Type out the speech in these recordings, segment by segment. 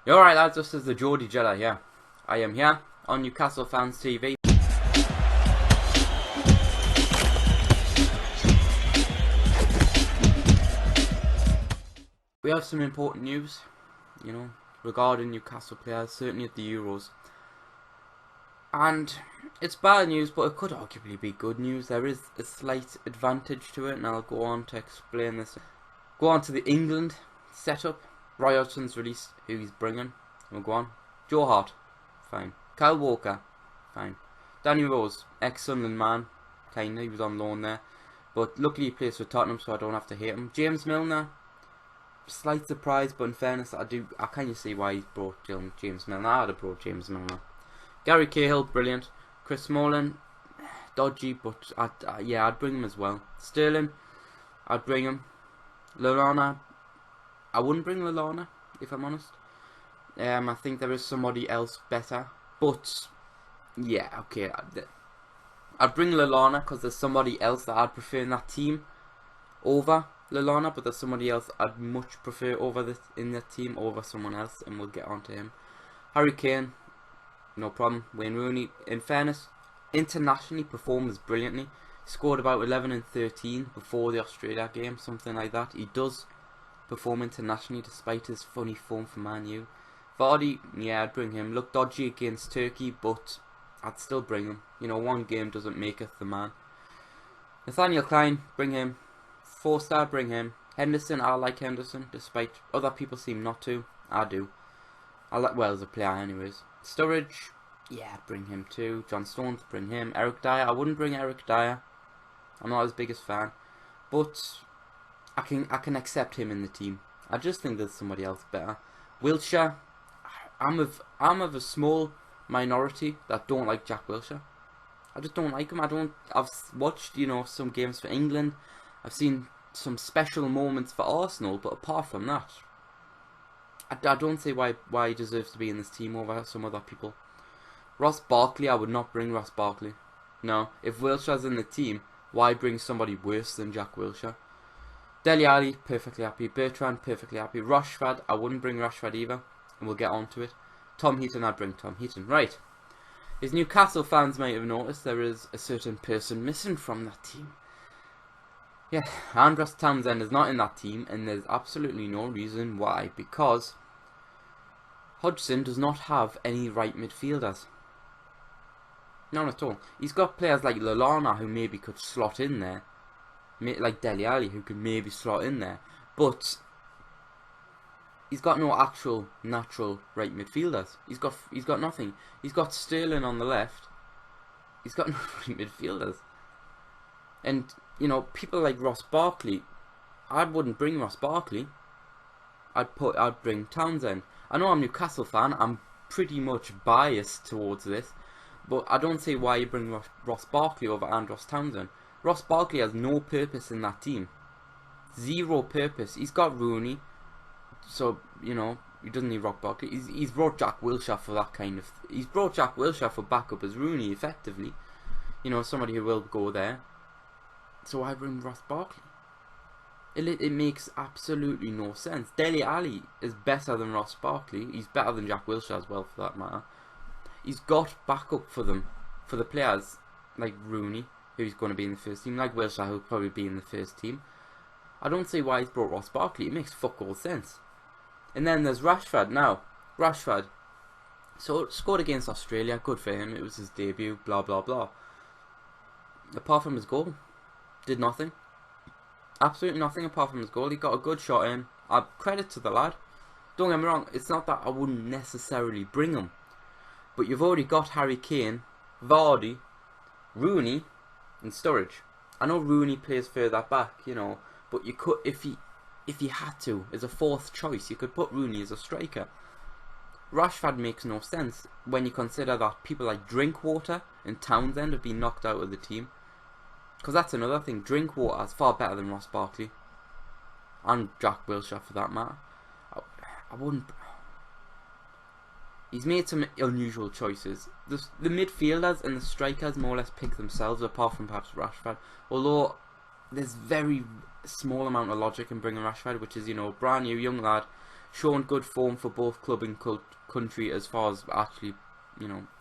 You alright lads, this is the Geordie Jedi here. I am here on Newcastle Fans TV. We have some important news, regarding Newcastle players, certainly at the Euros. And it's bad news, but it could arguably be good news. There is a slight advantage to it, and I'll go on to explain this. Go on to the England setup. Roy Hodgson's released who he's bringing. We'll go on. Joe Hart, fine. Kyle Walker, fine. Danny Rose, ex-Sunderland man, kinda. He was on loan there, but luckily he plays for Tottenham, so I don't have to hate him. James Milner, slight surprise, but in fairness, I kind of see why he brought James Milner. I'd have brought James Milner. Gary Cahill, brilliant. Chris Smalling, dodgy, but I'd bring him as well. Sterling, I'd bring him. Lallana, I wouldn't bring Lallana, if I'm honest. I think there is somebody else better, but yeah, okay. I'd bring Lallana because there's somebody else that I'd prefer in that team over Lallana, but there's somebody else I'd much prefer in that team over someone else, and we'll get on to him. Harry Kane, no problem. Wayne Rooney, in fairness, internationally performs brilliantly. He scored about 11 and 13 before the Australia game, something like that. He does perform internationally despite his funny form for Man U. Vardy, yeah, I'd bring him. Looked dodgy against Turkey, but I'd still bring him. One game doesn't maketh the man. Nathaniel Klein, bring him. Forster, bring him. Henderson, I like Henderson, despite other people seem not to. I do. As a player anyways. Sturridge, yeah, bring him too. John Stones, bring him. Eric Dyer, I wouldn't bring Eric Dyer. I'm not his biggest fan, but I can accept him in the team. I just think there's somebody else better. Wilshere, I'm of a small minority that don't like Jack Wilshere. I just don't like him. I've watched some games for England. I've seen some special moments for Arsenal, but apart from that, I don't see why he deserves to be in this team over some other people. Ross Barkley, I would not bring Ross Barkley. No, if Wilshere's in the team, why bring somebody worse than Jack Wilshere? Dele Alli, perfectly happy. Bertrand, perfectly happy. Rashford, I wouldn't bring Rashford either, and we'll get on to it. Tom Heaton, I'd bring Tom Heaton. Right. As Newcastle fans might have noticed, there is a certain person missing from that team. Yeah, Andros Townsend is not in that team, and there's absolutely no reason why, because Hodgson does not have any right midfielders. None at all. He's got players like Lallana who maybe could slot in there, like Dele Alli who could maybe slot in there, but he's got no actual natural right midfielders. He's got nothing. He's got Sterling on the left. He's got no right midfielders. And people like Ross Barkley, I wouldn't bring Ross Barkley. I'd bring Townsend. I know I'm a Newcastle fan. I'm pretty much biased towards this, but I don't see why you bring Ross Barkley over Andros Townsend. Ross Barkley has no purpose in that team. Zero purpose. He's got Rooney, so he doesn't need Ross Barkley. He's brought Jack Wilshere for that kind of. He's brought Jack Wilshere for backup as Rooney, effectively. Somebody who will go there. So why bring Ross Barkley? It makes absolutely no sense. Dele Alli is better than Ross Barkley. He's better than Jack Wilshere as well, for that matter. He's got backup for the players like Rooney, who's going to be in the first team, like Wilshere, who'll probably be in the first team. I don't see why he's brought Ross Barkley. It makes fuck all sense. And then there's Rashford now. Rashford, so scored against Australia, good for him. It was his debut, blah blah blah. Apart from his goal, did nothing. Absolutely nothing apart from his goal. He got a good shot in. Credit to the lad. Don't get me wrong, it's not that I wouldn't necessarily bring him, but you've already got Harry Kane, Vardy, Rooney, and Sturridge. I know Rooney plays further back, but you could, if you had to, as a fourth choice, you could put Rooney as a striker. Rashford makes no sense when you consider that people like Drinkwater and Townsend have been knocked out of the team. Because that's another thing. Drinkwater is far better than Ross Barkley, and Jack Wilshere for that matter. I wouldn't. He's made some unusual choices. The midfielders and the strikers more or less pick themselves, apart from perhaps Rashford. Although there's very small amount of logic in bringing Rashford, which is brand new young lad, showing good form for both club and country as far as actually,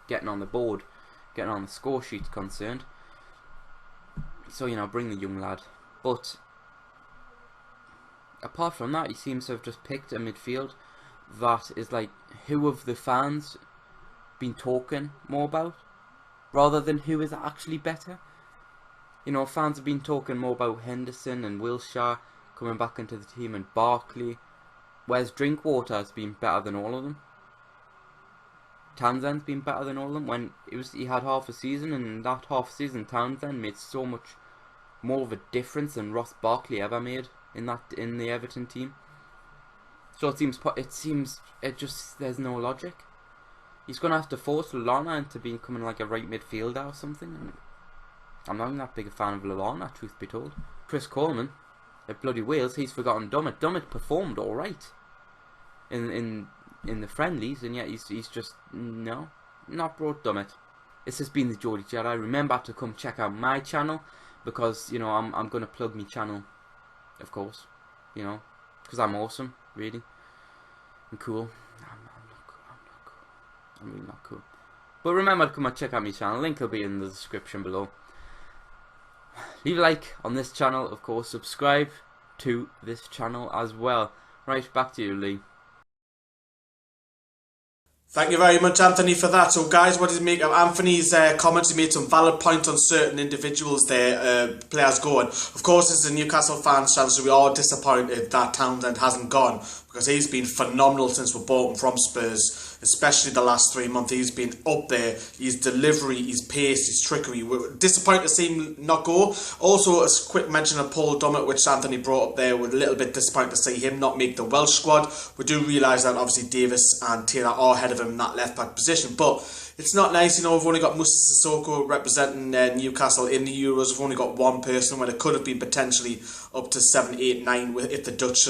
getting on the board, getting on the score sheet concerned. So, bring the young lad. But apart from that, he seems to have just picked a midfield that is like, who have the fans been talking more about, rather than who is actually better. Fans have been talking more about Henderson and Wilshere coming back into the team, and Barkley, whereas Drinkwater has been better than all of them. Townsend's been better than all of them. When he had half a season, and in that half season Townsend made so much more of a difference than Ross Barkley ever made in the Everton team. So there's no logic. He's gonna have to force Lallana into becoming like a right midfielder or something. I'm not even that big a fan of Lallana, truth be told. Chris Coleman at bloody Wales, he's forgotten Dummett. Dummett performed all right in the friendlies, and yet he's just not brought Dummett. This has been the Geordie Jedi. Remember to come check out my channel, because I'm gonna plug my channel, of course, because I'm awesome, really, and cool. I'm really not cool. But remember to come and check out my channel. Link will be in the description below. Leave a like on this channel, of course. Subscribe to this channel as well. Right, back to you, Lee. Thank you very much, Anthony, for that. So, guys, what did you make of Anthony's comments? He made some valid points on certain individuals there, players going. Of course, this is a Newcastle fans channel, so we are disappointed that Townsend hasn't gone, because he's been phenomenal since we bought him from Spurs, especially the last 3 months. He's been up there. His delivery, his pace, his trickery. We're disappointed to see him not go. Also, a quick mention of Paul Dummett, which Anthony brought up there. We're a little bit disappointed to see him not make the Welsh squad. We do realise that obviously Davis and Taylor are ahead of him in that left back position, but it's not nice. We've only got Moussa Sissoko representing Newcastle in the Euros. We've only got one person, when it could have been potentially up to 7, 8, 9 if the Dutch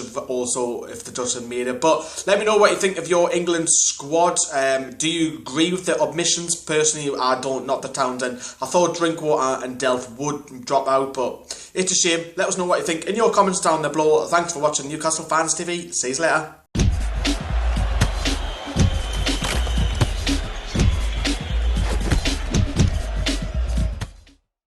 had made it. But let me know what you think of your England squad. Do you agree with the omissions? Personally, I don't. Not the Townsend. I thought Drinkwater and Delph would drop out, but it's a shame. Let us know what you think in your comments down there below. Thanks for watching Newcastle Fans TV. See you later.